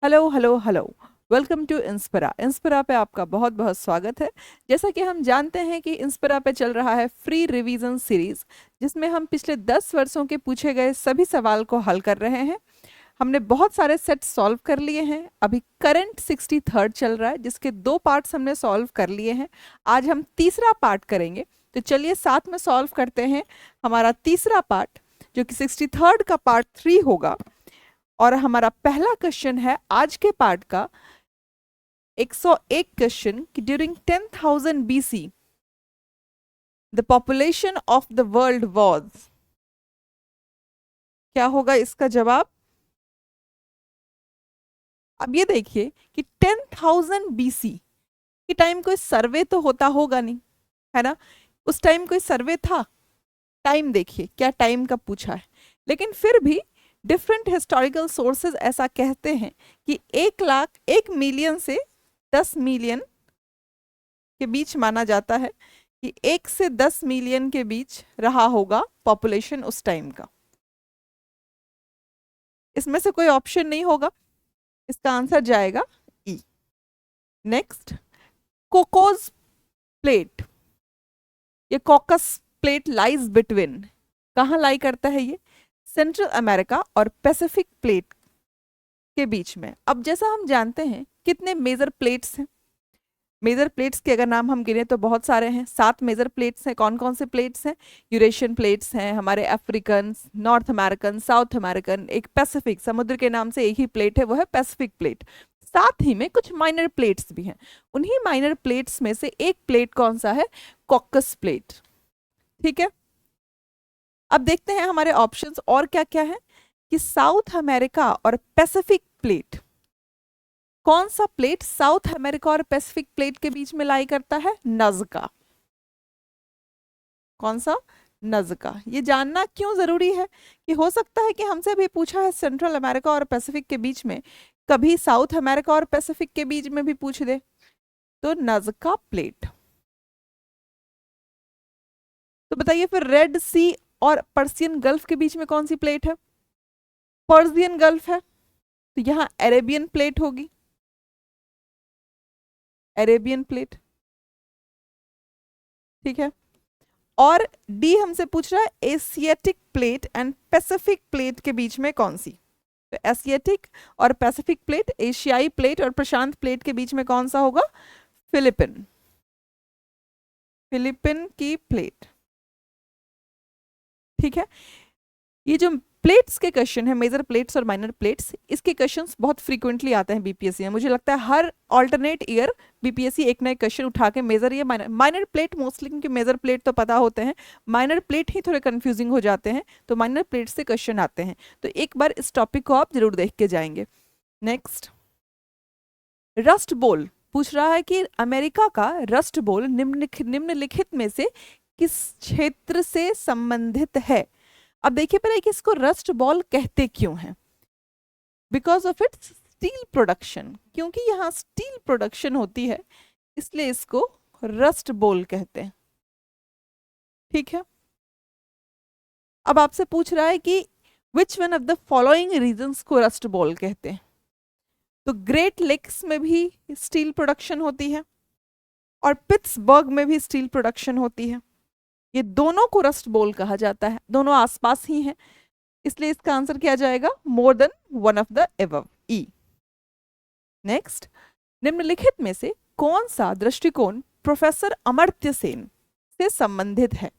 Hello hello hello. Welcome to Inspira. Inspira पे आपका बहुत बहुत स्वागत है। जैसा कि हम जानते हैं कि इंस्पिरा पे चल रहा है फ्री रिवीजन सीरीज, जिसमें हम पिछले 10 वर्षों के पूछे गए सभी सवाल को हल कर रहे हैं। हमने बहुत सारे सेट सॉल्व कर लिए हैं। अभी करंट 63rd चल रहा है, जिसके 2 पार्ट्स हमने सॉल्व कर लिए हैं। आज हम तीसरा पार्ट करेंगे, तो चलिए साथ में सॉल्व करते हैं हमारा तीसरा पार्ट, जो कि 63rd का पार्ट 3 होगा। और हमारा पहला क्वेश्चन है आज के पार्ट का 101 क्वेश्चन कि during 10,000 BC the population of the world was. क्या होगा इसका जवाब? अब ये देखिए कि 10,000 BC के टाइम कोई सर्वे तो होता होगा नहीं, है ना? उस टाइम कोई सर्वे था? टाइम देखिए, क्या टाइम का पूछा है। लेकिन फिर भी डिफरेंट हिस्टोरिकल सोर्सेज ऐसा कहते हैं कि 1 लाख 1 मिलियन से 10 मिलियन के बीच माना जाता है कि 1 से 10 मिलियन के बीच रहा होगा पॉपुलेशन उस टाइम का। इसमें से कोई ऑप्शन नहीं होगा, इसका आंसर जाएगा ई। नेक्स्ट, कोकोस प्लेट, ये कॉकस प्लेट लाइज बिटवीन, कहाँ लाई करता है ये? सेंट्रल अमेरिका और पैसिफिक प्लेट के बीच में। अब जैसा हम जानते हैं कितने मेजर प्लेट्स हैं, मेजर प्लेट्स के अगर नाम हम गिने तो बहुत सारे हैं। 7 मेजर प्लेट्स हैं। कौन कौन से प्लेट्स हैं? यूरेशियन प्लेट्स हैं, हमारे African, north American, south American, एक पैसिफिक, समुद्र के नाम से एक ही प्लेट है, वो है पैसिफिक प्लेट। साथ ही में कुछ माइनर प्लेट्स भी हैं। उन्हीं माइनर प्लेट्स में से एक प्लेट कौन सा है? Caucus plate. ठीक है, अब देखते हैं हमारे ऑप्शंस और क्या क्या है। कि साउथ अमेरिका और पैसिफिक प्लेट, कौन सा प्लेट साउथ अमेरिका और पैसिफिक प्लेट के बीच में लाई करता है? नज़्का। कौन सा? नज़्का। ये जानना क्यों जरूरी है? कि हो सकता है कि हमसे भी पूछा है सेंट्रल अमेरिका और पैसिफिक के बीच में, कभी साउथ अमेरिका और पैसिफिक के बीच में भी पूछ दे। तो नज़्का प्लेट। तो बताइए फिर रेड सी और पर्सियन गल्फ के बीच में कौन सी प्लेट है? पर्सियन गल्फ है, तो यहां अरेबियन प्लेट होगी। अरेबियन प्लेट, ठीक है। और डी हमसे पूछ रहा है Asiatic plate and Pacific plate के बीच में कौन सी? तो एशियाटिक और पैसिफिक प्लेट, एशियाई प्लेट और प्रशांत प्लेट के बीच में कौन सा होगा? फिलिपिन, फिलिपिन की प्लेट। ठीक है, ये जो प्लेट्स के क्वेश्चन है, मेजर प्लेट्स और माइनर प्लेट्स, इसके क्वेश्चंस बहुत फ्रीक्वेंटली आते हैं बीपीएससी में। मुझे लगता है हर ऑल्टरनेट ईयर बीपीएससी एक नए क्वेश्चन उठा के मेजर या माइनर, माइनर प्लेट मोस्टली, क्योंकि मेजर प्लेट तो पता होते हैं, माइनर प्लेट ही थोड़े कंफ्यूजिंग हो जाते हैं, तो माइनर प्लेट से क्वेश्चन आते हैं। तो एक बार इस टॉपिक को आप जरूर देख के जाएंगे। नेक्स्ट, रस्ट बोल पूछ रहा है कि अमेरिका का रस्ट बोल निम्नलिखित में से किस क्षेत्र से संबंधित है? अब देखिए पहले कि इसको रस्ट बॉल कहते क्यों हैं। Because of its steel production, क्योंकि यहाँ स्टील प्रोडक्शन होती है, इसलिए इसको रस्ट बोल कहते हैं। ठीक है, अब आपसे पूछ रहा है कि which one of the following reasons को रस्ट बॉल कहते हैं। तो ग्रेट लेक्स में भी स्टील प्रोडक्शन होती है और पिट्सबर्ग में भी स्टील प्रोडक्शन होती है। ये दोनों को रस्ट बोल कहा जाता है, दोनों आसपास ही हैं, इसलिए इसका आंसर क्या जाएगा? More than one of the above, E. Next, निम्नलिखित में से कौन सा दृष्टिकोण प्रोफेसर अमर्त्य सेन से संबंधित है?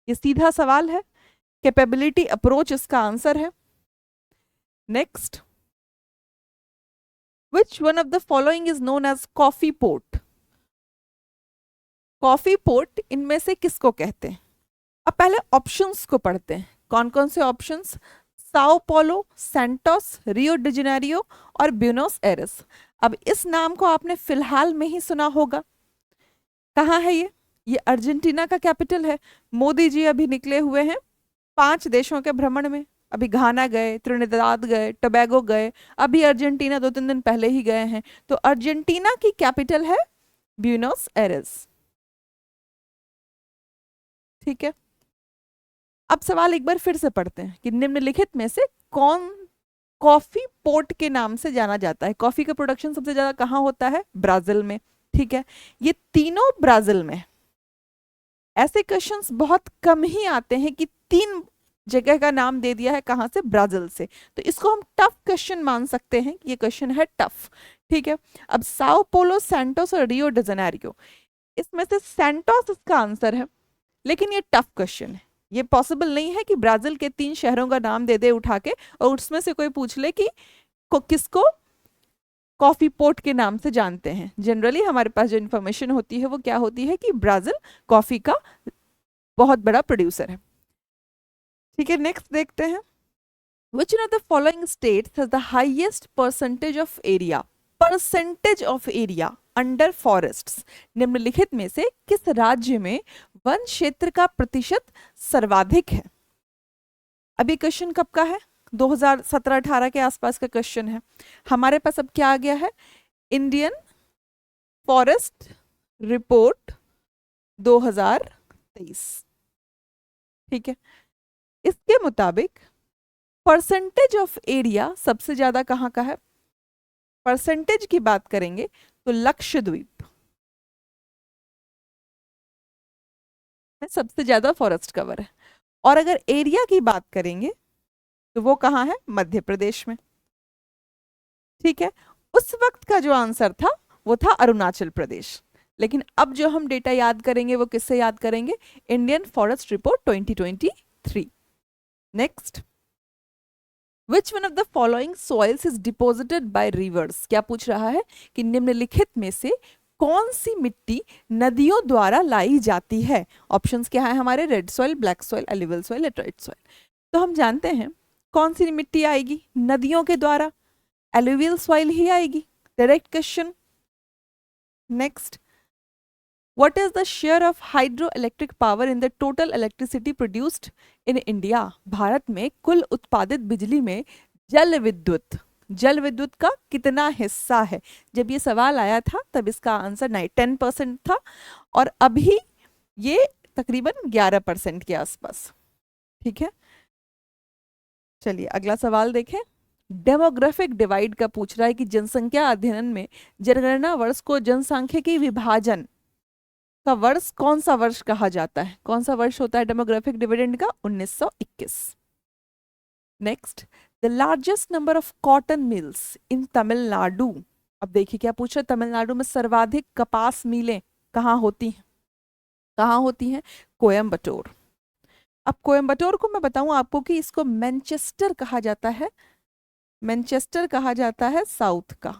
ये सीधा सवाल है, कैपेबिलिटी अप्रोच इसका आंसर है। Next, which one of the following is known as coffee port? Coffee port इनमें से किसको कहते हैं? अब पहले ऑप्शंस को पढ़ते हैं। कौन कौन से options? Sao Paulo, Santos, Rio de Janeiro और ब्यूनोस एयर्स। अब इस नाम को आपने फिलहाल में ही सुना होगा। कहाँ है ये अर्जेंटीना का कैपिटल है। मोदी जी अभी निकले हुए हैं 5 देशों के भ्रमण में। अभी घाना गए, त्रिनिदाद गए, टोबैगो गए, अभी अर्जेंटीना 2-3 दिन पहले ही गए हैं। तो अर्जेंटीना की कैपिटल है ब्यूनोस एयर्स। ठीक है, अब सवाल एक बार फिर से पढ़ते हैं कि निम्नलिखित में से कौन कॉफी पोर्ट के नाम से जाना जाता है? कॉफी का प्रोडक्शन सबसे ज्यादा कहाँ होता है? ब्राजील में। ठीक है, ये तीनों ब्राजील में। ऐसे क्वेश्चंस बहुत कम ही आते हैं कि तीन जगह का नाम दे दिया है, कहाँ से? ब्राजील से। तो इसको हम टफ क्वेश्चन मान सकते हैं, ये क्वेश्चन है टफ। ठीक है, अब साओ पोलो, सैंटोस और रियो डी जेनेरियो, इसमें से सैंटोस इसका आंसर है, लेकिन ये टफ क्वेश्चन है। ये पॉसिबल नहीं है कि ब्राजील के तीन शहरों का नाम दे दे उठा के और उसमें से कोई पूछ ले कि किसको कॉफी पोर्ट के नाम से जानते हैं। जनरली हमारे पास जो इन्फॉर्मेशन होती है वो क्या होती है कि ब्राजील कॉफी का बहुत बड़ा प्रोड्यूसर है। ठीक है, नेक्स्ट देखते हैं। Which one of the following states has the highest percentage of area? Percentage of area under forests। निम्नलिखित में से किस राज्य में वन क्षेत्र का प्रतिशत सर्वाधिक है? अभी क्वेश्चन कब का है? 2017-18 के आसपास का क्वेश्चन है। हमारे पास अब क्या आ गया है? Indian forest report 2023। ठीक है, इसके मुताबिक परसेंटेज ऑफ एरिया सबसे ज्यादा कहाँ का है? परसेंटेज की बात करेंगे तो लक्षद्वीप में सबसे ज्यादा फॉरेस्ट कवर है। और अगर एरिया की बात करेंगे तो वो कहाँ है? मध्य प्रदेश में। ठीक है, उस वक्त का जो आंसर था वो था अरुणाचल प्रदेश। लेकिन अब जो हम डेटा याद करेंगे वो किससे याद करेंगे? Indian forest report 2023। Next, which one of the following soils is deposited bye reverse? क्या पूछ रहा है कि निम्नलिखित में से कौन सी मिट्टी नदियों द्वारा लाई जाती है? ऑप्शंस क्या है हमारे? Red soil, black soil, alluvial soil, laterite soil. तो हम जानते हैं कौन सी मिट्टी आएगी नदियों के द्वारा? एल्यूवियल सॉइल ही आएगी। Direct question. Next, what is the share of hydroelectric power in the total electricity produced in India? Bharat में कुल उत्पादित बिजली में जल विद्युत का कितना हिस्सा है? जब ये सवाल आया था तब इसका आंसर 10% था और अभी ये तकरीबन 11% के आसपास। ठीक है, चलिए अगला सवाल देखें। डेमोग्राफिक डिवाइड का पूछ रहा है कि जनसंख्या अध्ययन में जनगणना वर्ष को जनसांख्यिकी विभाजन का वर्ष कौन सा वर्ष कहा जाता है? कौन सा वर्ष होता है डेमोग्राफिक डिविडेंड का? 1921। Next, the largest number of cotton mills in Tamil Nadu. अब देखिए क्या पूछ रहा है, तमिलनाडु में सर्वाधिक कपास मिलें कहाँ होती हैं? कहाँ होती हैं? कोयम्बटूर। अब कोयम्बटूर को मैं बताऊं आपको कि इसको मैनचेस्टर कहा जाता है। मैनचेस्टर कहा जाता है साउथ का,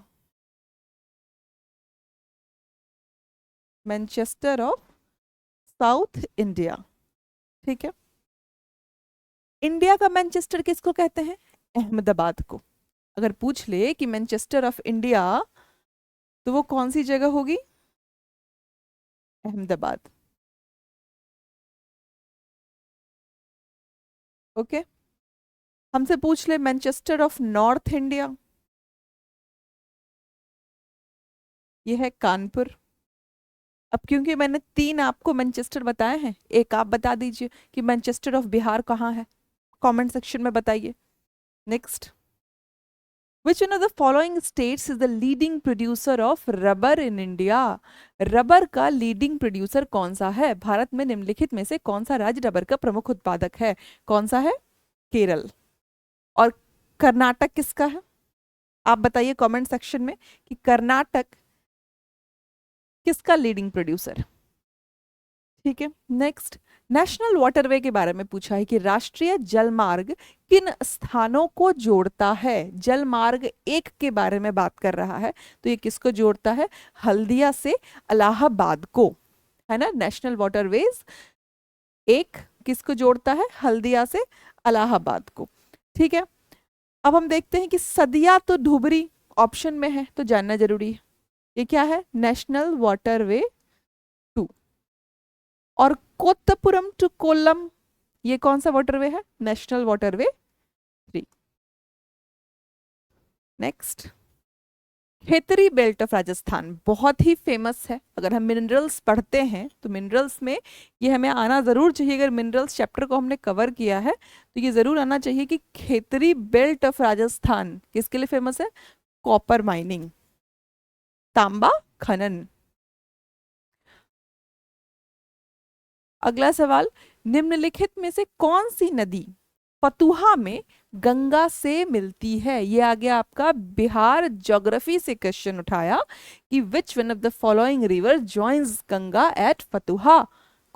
मैनचेस्टर ऑफ साउथ इंडिया। ठीक है, इंडिया का मैनचेस्टर किसको कहते हैं? अहमदाबाद को। अगर पूछ ले कि मैनचेस्टर ऑफ इंडिया तो वो कौन सी जगह होगी? अहमदाबाद। ओके, हमसे पूछ ले मैनचेस्टर ऑफ नॉर्थ इंडिया, ये है कानपुर। अब क्योंकि मैंने 3 आपको मैनचेस्टर बताए हैं, एक आप बता दीजिए कि मैनचेस्टर ऑफ बिहार कहाँ है, कमेंट सेक्शन में बताइए। Next, Which one of the following states is the leading producer of rubber in India? Rubber का लीडिंग प्रोड्यूसर कौन सा है? भारत में निम्नलिखित में से कौन सा राज्य रबर का प्रमुख उत्पादक है? कौन सा है? केरल। और कर्नाटक किसका है? आप बताइए कमेंट सेक्शन में कि कर्नाटक किसका लीडिंग प्रोड्यूसर है। ठीक है, नेक्स्ट, नेशनल वाटरवे के बारे में पूछा है कि राष्ट्रीय जलमार्ग किन स्थानों को जोड़ता है? जलमार्ग 1 के बारे में बात कर रहा है, तो ये किसको जोड़ता है? हल्दिया से इलाहाबाद को, है ना। नेशनल वाटरवेज 1 किसको जोड़ता है? हल्दिया से इलाहाबाद को। ठीक है, अब हम देखते हैं कि सदिया तो धुबरी ऑप्शन में है, तो जानना जरूरी है। ये क्या है? National waterway 2। और कोत्तपुरम टू कोल्लम, ये कौन सा वाटरवे है? National waterway 3। Next, Khetri belt of Rajasthan बहुत ही फेमस है। अगर हम मिनरल्स पढ़ते हैं तो मिनरल्स में ये हमें आना ज़रूर चाहिए। अगर मिनरल्स चैप्टर को हमने कवर किया है तो ये ज़रूर आना चाहिए कि खेतरी बेल्ट ऑफ राजस्थान किसके लिए फेमस है? कॉपर माइनिंग, तांबा खनन। अगला सवाल, निम्नलिखित में से कौन सी नदी फतुहा में गंगा से मिलती है? ये आ गया आपका बिहार ज्योग्राफी से क्वेश्चन उठाया कि which one of the following river joins Ganga at Fatuha?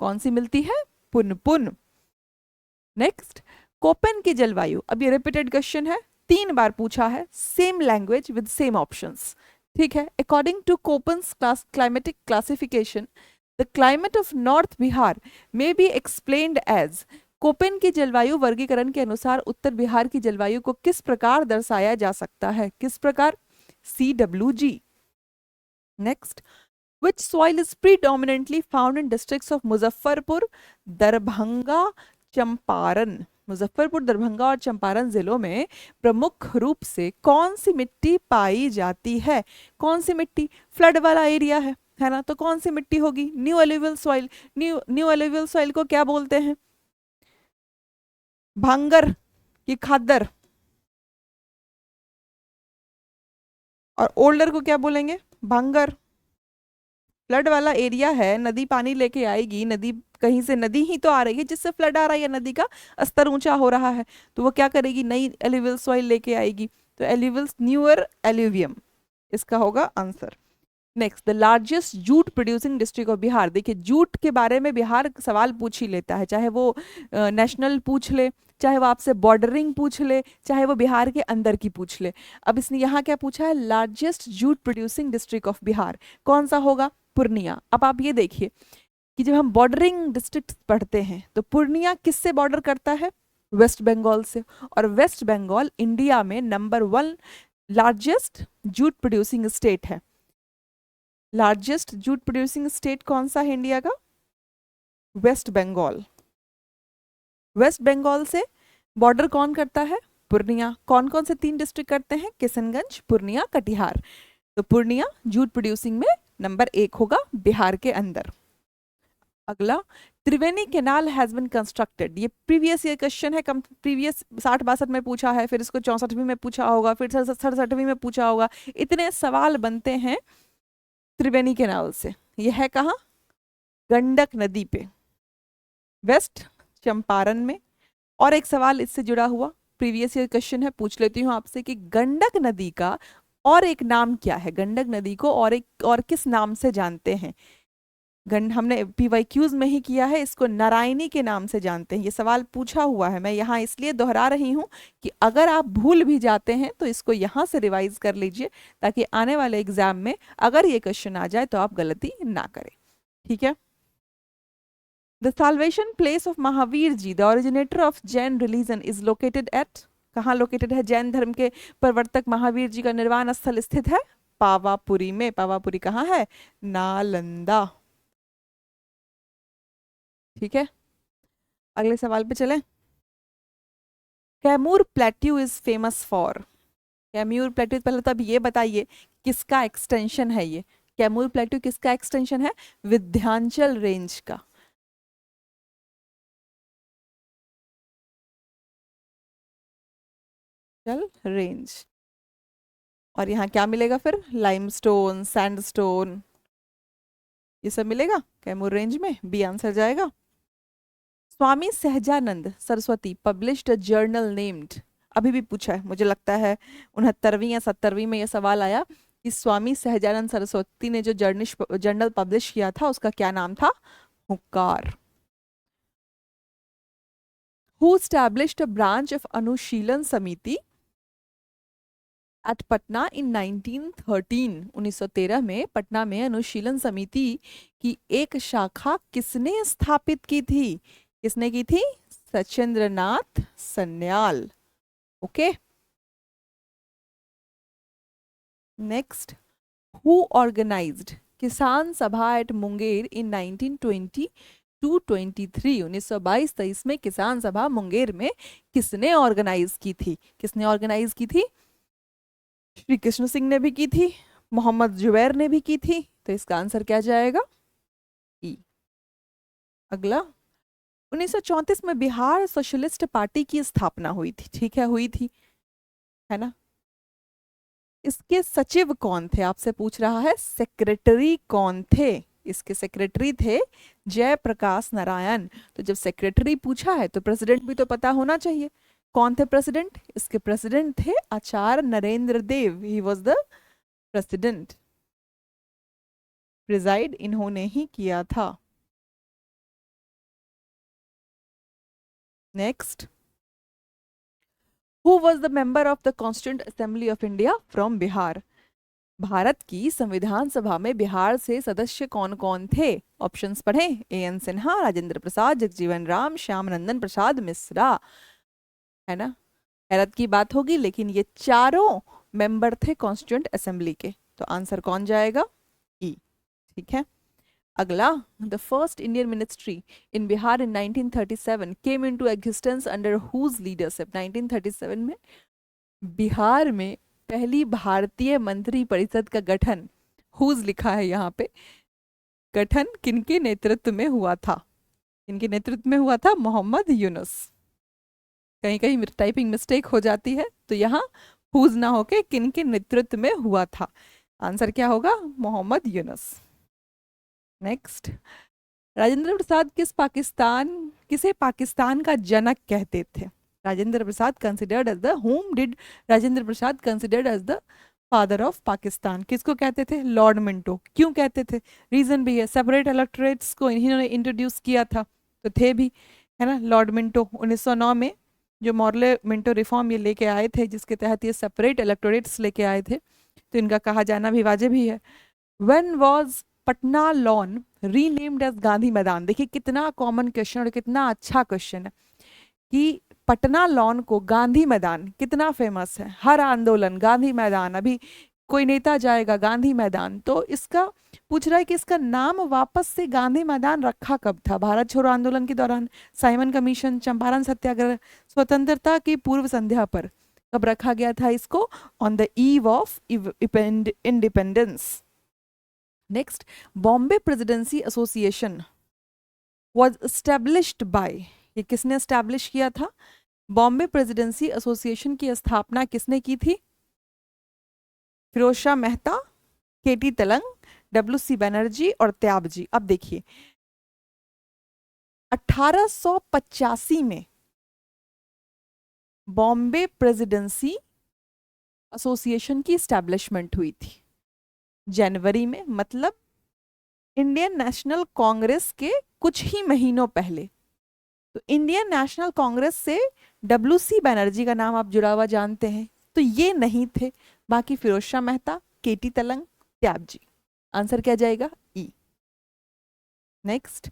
कौन सी मिलती है? पुनपुन। नेक्स्ट, कोपेन की जलवायु, अब ये रिपीटेड क्वेश्चन है, 3 बार पूछा है, same language with same options. ठीक है, according to Koppen's climatic classification the climate of north Bihar may be explained as. Koppen की जलवायु वर्गीकरण के अनुसार उत्तर बिहार की जलवायु को किस प्रकार दर्शाया जा सकता है? किस प्रकार? CWG। Next, which soil is predominantly found in districts of Muzaffarpur, Darbhanga, Champaran? Muzaffarpur, Darbhanga और चंपारण जिलों में प्रमुख रूप से कौन सी मिट्टी पाई जाती है? कौन सी मिट्टी? फ्लड वाला एरिया है ना, तो कौन सी मिट्टी होगी? New alluvial soil. New alluvial soil को क्या बोलते हैं? भांगर की खादर। और ओल्डर को क्या बोलेंगे? भांगर। फ्लड वाला एरिया है, नदी पानी लेके आएगी, नदी कहीं से नदी ही तो आ रही है जिससे फ्लड आ रहा है, नदी का स्तर ऊंचा हो रहा है, तो वो क्या करेगी? नई एल्यूवियल सॉइल लेके आएगी, तो एल्यूवियल न्यूअर एल्यूवियम इसका होगा answer. Next, the largest jute producing district of Bihar. देखिए, जूट के बारे में बिहार सवाल पूछ ही लेता है, चाहे वो नेशनल पूछ ले, चाहे वो आपसे बॉर्डरिंग पूछ ले, चाहे वो बिहार के अंदर की पूछ ले। अब इसने यहाँ क्या पूछा है? Largest jute producing district of Bihar, कौन सा होगा? पूर्णिया। अब आप ये देखिए कि जब हम बॉर्डरिंग डिस्ट्रिक्ट पढ़ते हैं तो पूर्णिया किससे बॉर्डर करता है? वेस्ट बंगाल से। और वेस्ट बंगाल इंडिया में number 1 largest jute producing state है। लार्जेस्ट जूट प्रोड्यूसिंग स्टेट कौन सा है इंडिया का? वेस्ट बंगाल। वेस्ट बंगाल से बॉर्डर कौन करता है? पूर्णिया। कौन कौन से 3 डिस्ट्रिक्ट करते हैं? किशनगंज, पूर्णिया, कटिहार। तो पूर्णिया जूट प्रोड्यूसिंग में नंबर 1 होगा बिहार के अंदर। अगला, त्रिवेणी कैनाल हैज बीन कंस्ट्रक्टेड। ये प्रीवियस ईयर क्वेश्चन है, प्रीवियस 60-62 में पूछा है, फिर इसको 64वीं में पूछा होगा, फिर 67वीं में पूछा होगा। इतने सवाल बनते हैं त्रिवेणी कैनाल से। यह है कहाँ? गंडक नदी पे, वेस्ट चंपारण में। और एक सवाल इससे जुड़ा हुआ प्रीवियस ईयर क्वेश्चन है, पूछ लेती हूँ आपसे कि गंडक नदी का और एक नाम क्या है? गंडक नदी को और किस नाम से जानते हैं? हमने PYQs में ही किया है, इसको नारायणी के नाम से जानते हैं। ये सवाल पूछा हुआ है, मैं यहाँ इसलिए दोहरा रही हूँ कि अगर आप भूल भी जाते हैं तो इसको यहाँ से रिवाइज कर लीजिए, ताकि आने वाले एग्जाम में अगर ये क्वेश्चन आ जाए तो आप गलती ना करें। ठीक है। The salvation place of Mahavir ji, the originator of Jain religion, is located at. कहाँ लोकेटेड है? जैन धर्म के प्रवर्तक महावीर जी का निर्वाण स्थल स्थित है पावापुरी में। पावापुरी कहाँ है? नालंदा। ठीक है, अगले सवाल पे चलें। Kaimur plateau is famous for. Kaimur plateau, पहले तो अब ये बताइए किसका एक्सटेंशन है ये? कैमूर प्लेट्यू किसका एक्सटेंशन है? विंध्याचल रेंज का। चल रेंज। और यहाँ क्या मिलेगा फिर? लाइमस्टोन, सैंडस्टोन, ये सब मिलेगा कैमूर रेंज में। बी आंसर जाएगा। Swami Sahajanand Saraswati published a journal named. अभी भी पूछा है, मुझे लगता है 69वीं या 70वीं में यह सवाल आया कि स्वामी सहजानंद सरस्वती ने जो जर्नल पब्लिश किया था उसका क्या नाम था? Hunkar. Who established a branch of Anushilan Samiti eight Patna इन 1913। 1913 में पटना में अनुशीलन समिति की एक शाखा किसने स्थापित की थी? किसने की थी? Sachindranath Sanyal. Okay. Next, who organized Kisan Sabha eight Munger in 1920 to 23। 1922-23 में किसान सभा मुंगेर में किसने ऑर्गेनाइज की थी? किसने ऑर्गेनाइज की थी? श्री कृष्ण सिंह ने भी की थी, मोहम्मद जुबैर ने भी की थी, तो इसका आंसर क्या जाएगा? ई। अगला, 1934 में बिहार सोशलिस्ट पार्टी की स्थापना हुई थी, ठीक है, हुई थी, है ना। इसके सचिव कौन थे, आपसे पूछ रहा है सेक्रेटरी कौन थे। इसके सेक्रेटरी थे जयप्रकाश नारायण। तो जब सेक्रेटरी पूछा है तो प्रेसिडेंट भी तो पता होना चाहिए। कौन थे प्रेसिडेंट? इसके प्रेसिडेंट थे Acharya Narendra Dev, he was the president. Presided इन्होंने ही किया था। Next, who was the member of the constituent assembly of India from Bihar? Bharat की संविधान सभा में बिहार से सदस्य कौन कौन थे? ऑप्शंस पढ़ें। एएन सिन्हा, राजेंद्र प्रसाद, जगजीवन राम, श्यामनंदन प्रसाद मिश्रा, है ना। हैरत की बात होगी, लेकिन ये चारों मेंबर थे कॉन्स्टिट्यूंट असेंबली के। तो आंसर कौन जाएगा? ई। ठीक है। अगला, the first Indian ministry in Bihar in 1937 came into existence under whose leadership? 1937 में बिहार में पहली भारतीय मंत्री परिषद का गठन, हुज लिखा है यहाँ पे, गठन किनके नेतृत्व में हुआ था? किनके नेतृत्व में हुआ था? मोहम्मद यूनुस। कहीं कहीं टाइपिंग मिस्टेक हो जाती है, तो यहाँ हुज ना होके किनके नेतृत्व में हुआ था। आंसर क्या होगा? मोहम्मद यूनुस। नेक्स्ट, राजेंद्र प्रसाद किसे पाकिस्तान का जनक कहते थे? Rajendra Prasad considered as the, whom did Rajendra Prasad considered as the father of Pakistan? किसको कहते थे? Lord Minto. क्यों कहते थे? रीजन भी है, सेपरेट इलेक्टोरेट्स को इन्होंने इंट्रोड्यूस किया था, तो थे भी, है ना। लॉर्ड मिंटो 1909 में जो मॉर्ले मिंटो रिफॉर्म ये लेके आए थे, जिसके तहत ये सेपरेट इलेक्टोरेट्स लेके आए थे, तो इनका कहा जाना भी वाजिब ही है। When was Patna lawn renamed as Gandhi Maidan? देखिए कितना कॉमन क्वेश्चन और कितना अच्छा क्वेश्चन है कि पटना लॉन को गांधी मैदान, कितना फेमस है, हर आंदोलन गांधी मैदान, अभी कोई नेता जाएगा गांधी मैदान। तो इसका पूछ रहा है कि इसका नाम वापस से गांधी मैदान रखा कब था? भारत छोड़ो आंदोलन के दौरान, साइमन कमीशन, चंपारण सत्याग्रह, स्वतंत्रता की पूर्व संध्या पर कब रखा गया था इसको? On the eve of independence. Next, Bombay presidency association was established by, ये किसने एस्टैब्लिश किया था? बॉम्बे प्रेसिडेंसी एसोसिएशन की स्थापना किसने की थी? फिरोज शाह मेहता, केटी तलंग, डब्ल्यू.सी. बनर्जी और त्याबजी। अब देखिए 1885 में बॉम्बे प्रेसिडेंसी एसोसिएशन की स्टैब्लिशमेंट हुई थी जनवरी में, मतलब इंडियन नेशनल कांग्रेस के कुछ ही महीनों पहले। तो इंडियन नेशनल कांग्रेस से डब्ल्यू.सी. बनर्जी का नाम आप जुड़ा हुआ जानते हैं, तो ये नहीं थे। बाकी फिरोज शाह मेहता, केटी तलंग, त्याबजी। आंसर क्या जाएगा? E. Next,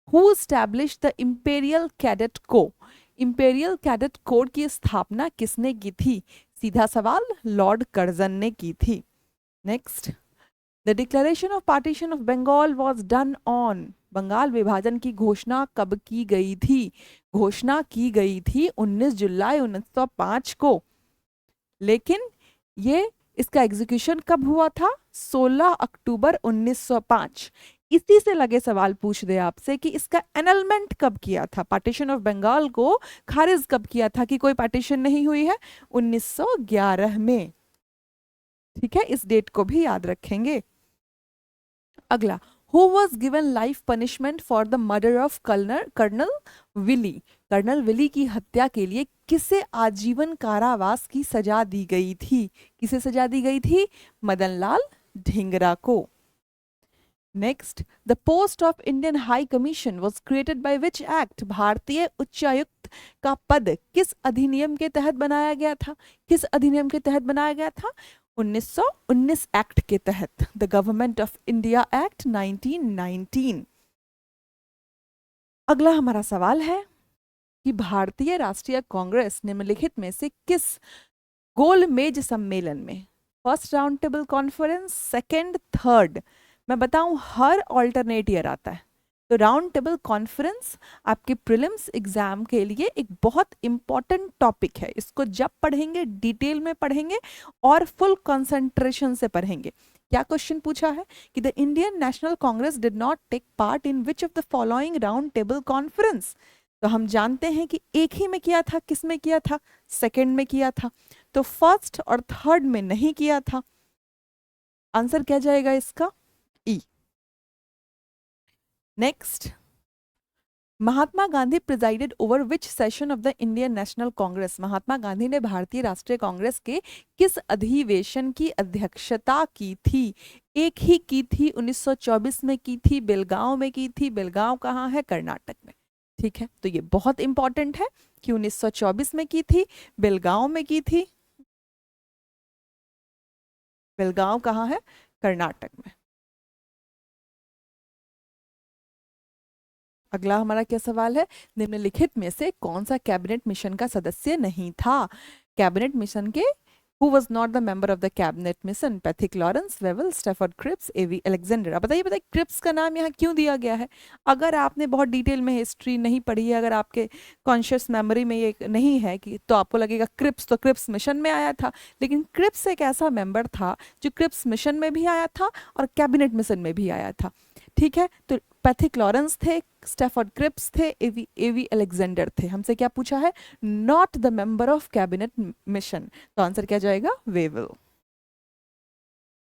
who establish the imperial cadet को? इंपीरियल कैडेट कोड की स्थापना किसने की थी? सीधा सवाल, लॉर्ड कर्जन ने की थी। Next, the declaration of partition of Bengal was done on, Bengal विभाजन की घोषणा कब की गई थी? घोषणा की गई थी 19 जुलाई 1905 को, लेकिन ये इसका एग्जीक्यूशन कब हुआ था? 16 अक्टूबर 1905। इसी से लगे सवाल पूछ दे आपसे कि इसका एनलमेंट कब किया था, पार्टीशन ऑफ बंगाल को खारिज कब किया था कि कोई पार्टीशन नहीं हुई है? 1911 में। ठीक है, इस डेट को भी याद रखेंगे। अगला, who was given life punishment for the murder of colonel Wyllie? Colonel Wyllie की हत्या के लिए किसे आजीवन कारावास की सजा दी गई थी? किसे सजा दी गई थी? मदनलाल ढींगरा को। Next, the post of Indian high commission was created by which act? भारतीय उच्चायुक्त का पद किस अधिनियम के तहत बनाया गया था? किस अधिनियम के तहत बनाया गया था? 1919 एक्ट के तहत, the government of India act 1919। अगला हमारा सवाल है कि भारतीय राष्ट्रीय कांग्रेस निम्नलिखित में से किस गोलमेज सम्मेलन में, first round table conference, second, third, मैं बताऊं हर ऑल्टरनेट ईयर आता है, तो राउंड टेबल कॉन्फ्रेंस आपके प्रीलिम्स एग्जाम के लिए एक बहुत इंपॉर्टेंट टॉपिक है। इसको जब पढ़ेंगे डिटेल में पढ़ेंगे और फुल कंसंट्रेशन से पढ़ेंगे। क्या क्वेश्चन पूछा है कि the Indian National Congress did not take part in which of the following round table conference. तो हम जानते हैं कि एक ही में किया था, किस में किया था, सेकंड में किया था, तो फर्स्ट और थर्ड में नहीं किया था। आंसर क्या जाएगा इसका? E. Next, Mahatma Gandhi presided over which session of the Indian National Congress. Mahatma Gandhi ने भारतीय राष्ट्रीय कांग्रेस के किस अधिवेशन की अध्यक्षता की थी? एक ही की थी, 1924 में की थी, बेलगांव में की थी। बेलगांव कहाँ है? कर्नाटक में। ठीक है, तो ये बहुत इंपॉर्टेंट है कि 1924 में की थी, बेलगांव में की थी। बेलगांव कहाँ है? कर्नाटक में। अगला हमारा क्या सवाल है? निम्नलिखित में से कौन सा कैबिनेट मिशन का सदस्य नहीं था? कैबिनेट मिशन के Who was not the member of the cabinet mission? Pethick Lawrence, Wavell, Stafford Cripps, A V Alexander. अब बताइए बताइए क्रिप्स का नाम यहाँ क्यों दिया गया है? अगर आपने बहुत डिटेल में हिस्ट्री नहीं पढ़ी है, अगर आपके कॉन्शियस मेमोरी में ये नहीं है कि, तो आपको लगेगा क्रिप्स तो क्रिप्स मिशन में आया था, लेकिन क्रिप्स एक ऐसा मेंबर था जो क्रिप्स मिशन में भी आया था और कैबिनेट मिशन में भी आया था। ठीक है, तो पैथिक लॉरेंस थे, स्टैफोर्ड क्रिप्स थे, एवी अलेक्जेंडर थे। हमसे क्या पूछा है? Not the member of cabinet mission, तो आंसर क्या जाएगा? Wavell.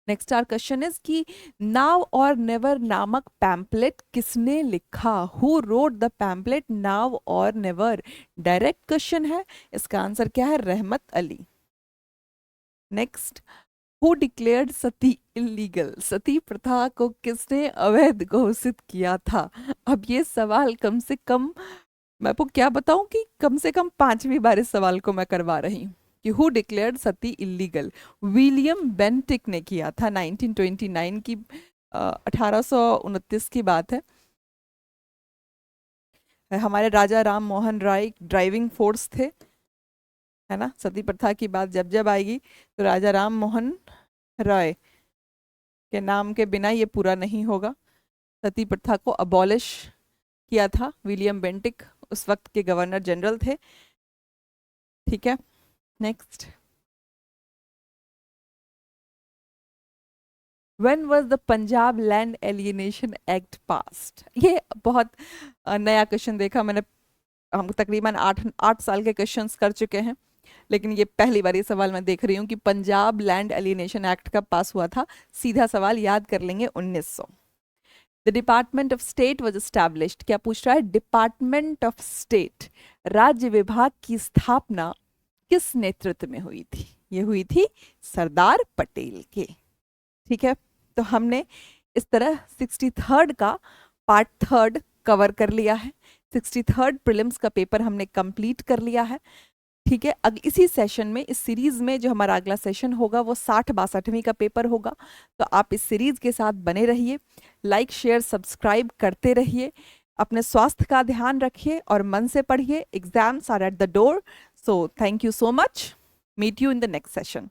Next our question is कि नाउ और नेवर नामक पैम्पलेट किसने लिखा? Who wrote the pamphlet now or never? Direct question है, इसका आंसर क्या है? Rahmat Ali. Next, who declared sati illegal? Sati प्रथा को किसने अवैध घोषित किया था? अब ये सवाल कम से कम, मैं आपको क्या बताऊं कि कम से कम 5वीं बार इस सवाल को मैं करवा रही हूँ कि who declared sati illegal? William Bentinck ने किया था 1929 की 1829 की बात है। हमारे राजा राम मोहन राय ड्राइविंग फोर्स थे, है ना। सती प्रथा की बात जब जब आएगी तो राजा राम मोहन राय के नाम के बिना ये पूरा नहीं होगा। सती प्रथा को अबॉलिश किया था विलियम बेंटिक, उस वक्त के गवर्नर जनरल थे। ठीक है, next, When was the Punjab land alienation act passed? ये बहुत नया क्वेश्चन देखा मैंने, हम तकरीबन 8 साल के क्वेश्चंस कर चुके हैं, लेकिन ये पहली बार ये सवाल मैं देख रही हूँ कि पंजाब लैंड एलियनेशन एक्ट कब पास हुआ था। सीधा सवाल याद कर लेंगे, 1900। The department of state was established, क्या पूछ रहा है? डिपार्टमेंट ऑफ स्टेट, राज्य विभाग की स्थापना किस नेतृत्व में हुई थी? ये हुई थी सरदार पटेल के। ठीक है, तो हमने इस तरह 63rd का पार्ट 3rd कवर कर लिया है। 63rd प्रीलिम्स का पेपर हमने कंप्लीट कर लिया है। ठीक है, इसी सेशन में, इस सीरीज में जो हमारा अगला सेशन होगा वो 60-62वीं का पेपर होगा। तो आप इस सीरीज के साथ बने रहिए, लाइक शेयर सब्सक्राइब करते रहिए, अपने स्वास्थ्य का ध्यान रखिए और मन से पढ़िए। Exams are at the door, so thank you so much. Meet you in the next session.